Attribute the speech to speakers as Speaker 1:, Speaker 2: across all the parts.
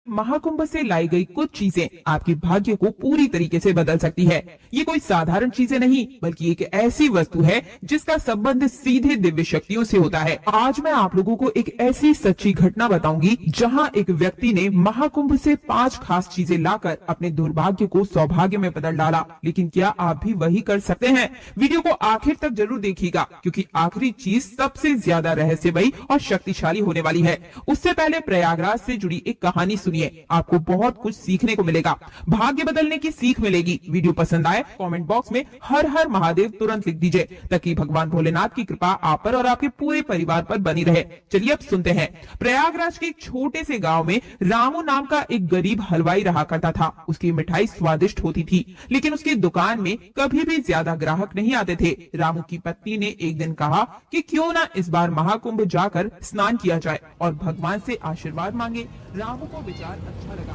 Speaker 1: महाकुंभ से लाई गई कुछ चीजें आपके भाग्य को पूरी तरीके से बदल सकती है। ये कोई साधारण चीजें नहीं बल्कि एक ऐसी वस्तु है जिसका संबंध सीधे दिव्य शक्तियों से होता है। आज मैं आप लोगों को एक ऐसी सच्ची घटना बताऊंगी जहां एक व्यक्ति ने महाकुंभ से 5 खास चीजें लाकर अपने दुर्भाग्य को सौभाग्य में बदल डाला। लेकिन क्या आप भी वही कर सकते हैं? वीडियो को आखिर तक जरूर देखिएगा क्योंकि आखिरी चीज सबसे ज्यादा रहस्यमयी और शक्तिशाली होने वाली है। उससे पहले प्रयागराज से जुड़ी एक कहानी सुनिए, आपको बहुत कुछ सीखने को मिलेगा, भाग्य बदलने की सीख मिलेगी। वीडियो पसंद आए कमेंट बॉक्स में हर हर महादेव तुरंत लिख दीजिए ताकि भगवान भोलेनाथ की कृपा आप पर और आपके पूरे परिवार पर बनी रहे। चलिए अब सुनते हैं। प्रयागराज के एक छोटे से गांव में रामू नाम का एक गरीब हलवाई रहा करता था। उसकी मिठाई स्वादिष्ट होती थी लेकिन उसकी दुकान में कभी भी ज्यादा ग्राहक नहीं आते थे। रामू की पत्नी ने एक दिन कहा कि क्यों ना इस बार महाकुंभ जाकर स्नान किया जाए और भगवान से आशीर्वाद मांगे। रामू को विचार अच्छा लगा,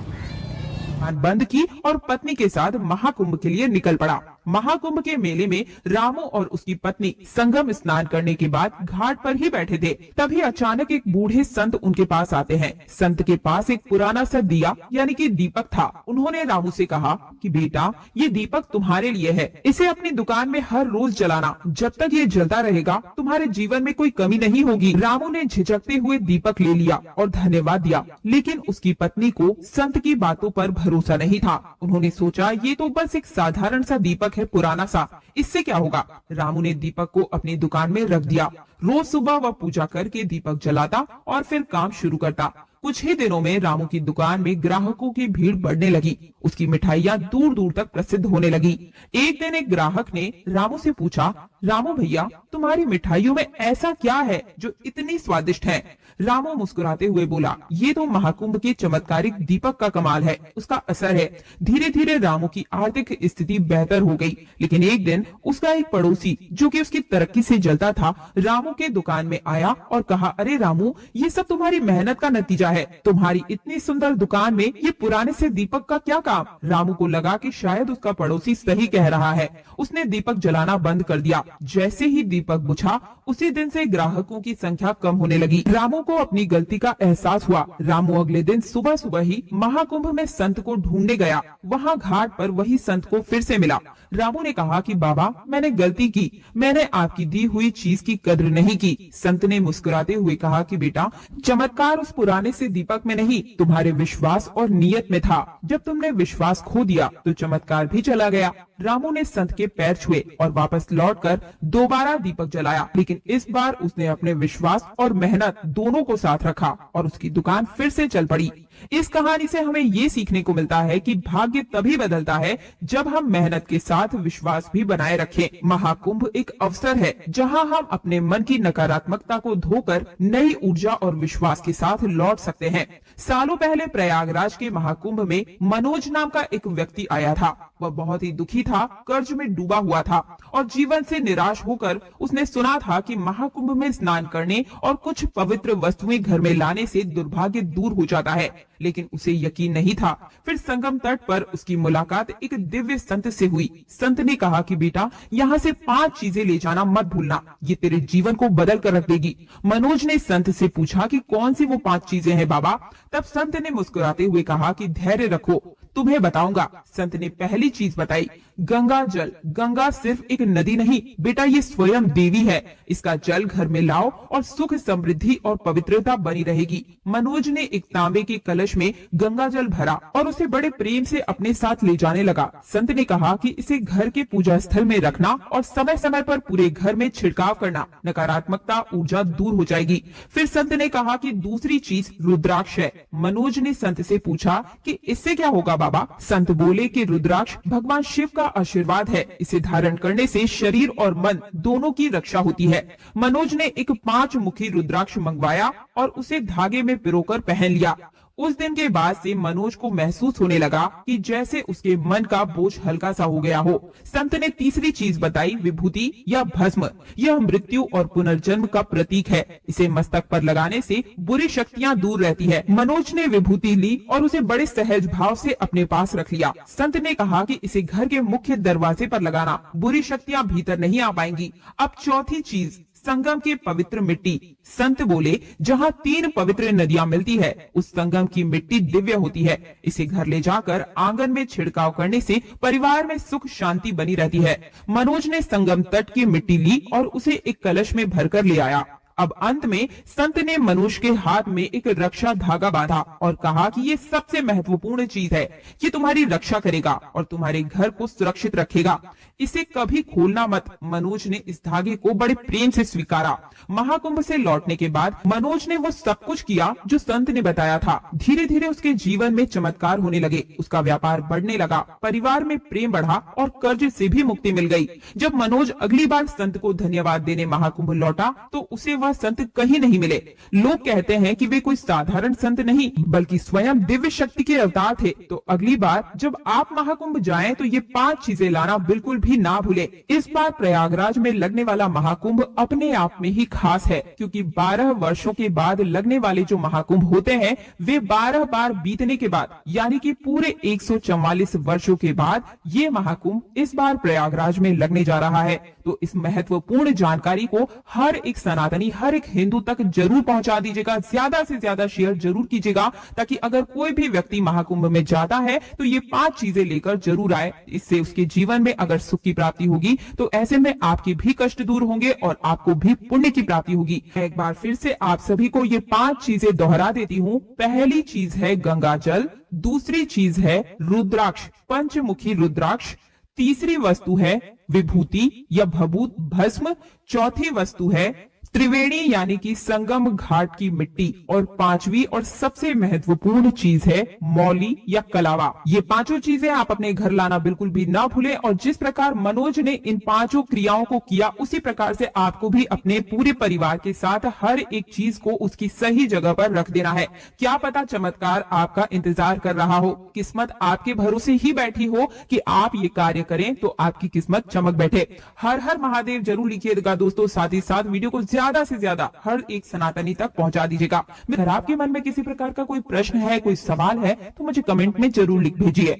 Speaker 1: दुकान बंद की और पत्नी के साथ महाकुंभ के लिए निकल पड़ा। महाकुंभ के मेले में रामू और उसकी पत्नी संगम स्नान करने के बाद घाट पर ही बैठे थे। तभी अचानक एक बूढ़े संत उनके पास आते हैं। संत के पास एक पुराना सा दिया यानी कि दीपक था। उन्होंने रामू से कहा कि बेटा ये दीपक तुम्हारे लिए है, इसे अपनी दुकान में हर रोज जलाना। जब तक ये जलता रहेगा तुम्हारे जीवन में कोई कमी नहीं होगी। रामू ने झिझकते हुए दीपक ले लिया और धन्यवाद दिया, लेकिन उसकी पत्नी को संत की बातों पर भरोसा नहीं था। उन्होंने सोचा ये तो बस एक साधारण सा दीपक है, पुराना सा, इससे क्या होगा। रामू ने दीपक को अपनी दुकान में रख दिया। रोज सुबह वह पूजा करके दीपक जलाता और फिर काम शुरू करता। कुछ ही दिनों में रामू की दुकान में ग्राहकों की भीड़ बढ़ने लगी। उसकी मिठाइयाँ दूर दूर तक प्रसिद्ध होने लगी। एक दिन एक ग्राहक ने रामू से पूछा, रामू भैया तुम्हारी मिठाइयों में ऐसा क्या है जो इतनी स्वादिष्ट है? रामू मुस्कुराते हुए बोला, ये तो महाकुंभ के चमत्कारिक दीपक का कमाल है, उसका असर है। धीरे धीरे रामू की आर्थिक स्थिति बेहतर हो गई। लेकिन एक दिन उसका एक पड़ोसी जो कि उसकी तरक्की से जलता था रामू के दुकान में आया और कहा, अरे रामू ये सब तुम्हारी मेहनत का नतीजा है। तुम्हारी इतनी सुंदर दुकान में ये पुराने से दीपक का क्या काम? रामू को लगा कि शायद उसका पड़ोसी सही कह रहा है। उसने दीपक जलाना बंद कर दिया। जैसे ही दीपक बुझा उसी दिन से ग्राहकों की संख्या कम होने लगी। रामू को अपनी गलती का एहसास हुआ। रामू अगले दिन सुबह सुबह ही महाकुंभ में संत को ढूंढने गया। वहाँ घाट पर वही संत को फिर से मिला। रामू ने कहा कि बाबा मैंने गलती की, मैंने आपकी दी हुई चीज की कद्र नहीं की। संत ने मुस्कुराते हुए कहा कि बेटा चमत्कार उस पुराने से दीपक में नहीं, तुम्हारे विश्वास और नियत में था। जब तुमने विश्वास खो दिया तो चमत्कार भी चला गया। रामू ने संत के पैर छुए और वापस लौटकर दोबारा दीपक जलाया, लेकिन इस बार उसने अपने विश्वास और मेहनत दोनों को साथ रखा और उसकी दुकान फिर से चल पड़ी। इस कहानी से हमें ये सीखने को मिलता है कि भाग्य तभी बदलता है जब हम मेहनत के साथ विश्वास भी बनाए रखें। महाकुंभ एक अवसर है जहां हम अपने मन की नकारात्मकता को धोकर नई ऊर्जा और विश्वास के साथ लौट सकते हैं। सालों पहले प्रयागराज के महाकुंभ में मनोज नाम का एक व्यक्ति आया था। वह बहुत ही दुखी था, कर्ज में डूबा हुआ था और जीवन से निराश होकर उसने सुना था कि महाकुंभ में स्नान करने और कुछ पवित्र वस्तुएं घर में लाने से दुर्भाग्य दूर हो जाता है, लेकिन उसे यकीन नहीं था। फिर संगम तट पर उसकी मुलाकात एक दिव्य संत से हुई। संत ने कहा कि बेटा यहाँ से 5 चीजें ले जाना मत भूलना, ये तेरे जीवन को बदल कर रख देगी। मनोज ने संत से पूछा कि कौन सी वो 5 चीजें हैं बाबा? तब संत ने मुस्कुराते हुए कहा कि धैर्य रखो, तुम्हें बताऊंगा। संत ने पहली चीज बताई, गंगा जल। गंगा सिर्फ एक नदी नहीं बेटा, ये स्वयं देवी है। इसका जल घर में लाओ और सुख समृद्धि और पवित्रता बनी रहेगी। मनोज ने एक तांबे के कलश में गंगा जल भरा और उसे बड़े प्रेम से अपने साथ ले जाने लगा। संत ने कहा कि इसे घर के पूजा स्थल में रखना और समय समय पर पूरे घर में छिड़काव करना, नकारात्मकता ऊर्जा दूर हो जाएगी। फिर संत ने कहा कि दूसरी चीज रुद्राक्ष है। मनोज ने संत से पूछा कि इससे क्या होगा बाबा? संत बोले कि रुद्राक्ष भगवान शिव का आशीर्वाद है, इसे धारण करने से शरीर और मन दोनों की रक्षा होती है। मनोज ने एक 5 मुखी रुद्राक्ष मंगवाया और उसे धागे में पिरोकर पहन लिया। उस दिन के बाद से मनोज को महसूस होने लगा कि जैसे उसके मन का बोझ हल्का सा हो गया हो। संत ने तीसरी चीज बताई, विभूति या भस्म। यह मृत्यु और पुनर्जन्म का प्रतीक है, इसे मस्तक पर लगाने से बुरी शक्तियां दूर रहती है। मनोज ने विभूति ली और उसे बड़े सहज भाव से अपने पास रख लिया। संत ने कहा कि इसे घर के मुख्य दरवाजे पर लगाना, बुरी शक्तियां भीतर नहीं आ पाएंगी। अब चौथी चीज, संगम की पवित्र मिट्टी। संत बोले, जहाँ 3 पवित्र नदियां मिलती है उस संगम की मिट्टी दिव्य होती है। इसे घर ले जाकर आंगन में छिड़काव करने से परिवार में सुख शांति बनी रहती है। मनोज ने संगम तट की मिट्टी ली और उसे एक कलश में भरकर ले आया। अब अंत में संत ने मनोज के हाथ में एक रक्षा धागा बांधा और कहा कि ये सबसे महत्वपूर्ण चीज है, ये तुम्हारी रक्षा करेगा और तुम्हारे घर को सुरक्षित रखेगा, इसे कभी खोलना मत। मनोज ने इस धागे को बड़े प्रेम से स्वीकारा। महाकुंभ से लौटने के बाद मनोज ने वो सब कुछ किया जो संत ने बताया था। धीरे धीरे उसके जीवन में चमत्कार होने लगे, उसका व्यापार बढ़ने लगा, परिवार में प्रेम बढ़ा और कर्ज से भी मुक्ति मिल गई। जब मनोज अगली बार संत को धन्यवाद देने महाकुंभ लौटा तो उसे वह संत कहीं नहीं मिले। लोग कहते हैं कि वे कोई साधारण संत नहीं बल्कि स्वयं दिव्य शक्ति के अवतार थे। तो अगली बार जब आप महाकुंभ जाएं तो ये 5 चीजें लाना बिल्कुल भी ना भूले। इस बार प्रयागराज में लगने वाला महाकुंभ अपने आप में ही खास है, क्योंकि 12 वर्षों के बाद लगने वाले जो महाकुंभ होते हैं वे 12 बार बीतने के बाद यानी कि पूरे 144 वर्षों के बाद ये महाकुंभ इस बार प्रयागराज में लगने जा रहा है। तो इस महत्वपूर्ण जानकारी को हर एक सनातनी, हर एक हिंदू तक जरूर पहुंचा दीजिएगा, ज्यादा से ज्यादा शेयर जरूर कीजिएगा, ताकि अगर कोई भी व्यक्ति महाकुंभ में जाता है तो ये 5 चीजें लेकर जरूर आए। इससे उसके जीवन में अगर सुख की प्राप्ति होगी तो ऐसे में आपके भी कष्ट दूर होंगे और आपको भी पुण्य की प्राप्ति होगी। एक बार फिर से आप सभी को ये 5 चीजें दोहरा देती हूँ। पहली चीज है गंगा जल, दूसरी चीज है रुद्राक्ष, पंचमुखी रुद्राक्ष, तीसरी वस्तु है विभूति या भभूत भस्म, चौथी वस्तु है त्रिवेणी यानी कि संगम घाट की मिट्टी और 5वीं और सबसे महत्वपूर्ण चीज है मौली या कलावा। ये 5 चीजें आप अपने घर लाना बिल्कुल भी ना भूलें और जिस प्रकार मनोज ने इन 5 क्रियाओं को किया उसी प्रकार से आपको भी अपने पूरे परिवार के साथ हर एक चीज को उसकी सही जगह पर रख देना है। क्या पता चमत्कार आपका इंतजार कर रहा हो, किस्मत आपके भरोसे ही बैठी हो कि आप ये कार्य करें तो आपकी किस्मत चमक बैठे। हर हर महादेव जरूर लिखिएगा दोस्तों, साथ ही साथ वीडियो को ज्यादा से ज्यादा हर एक सनातनी तक पहुंचा दीजिएगा। अगर आपके मन में किसी प्रकार का कोई प्रश्न है, कोई सवाल है तो मुझे कमेंट में जरूर लिख भेजिए।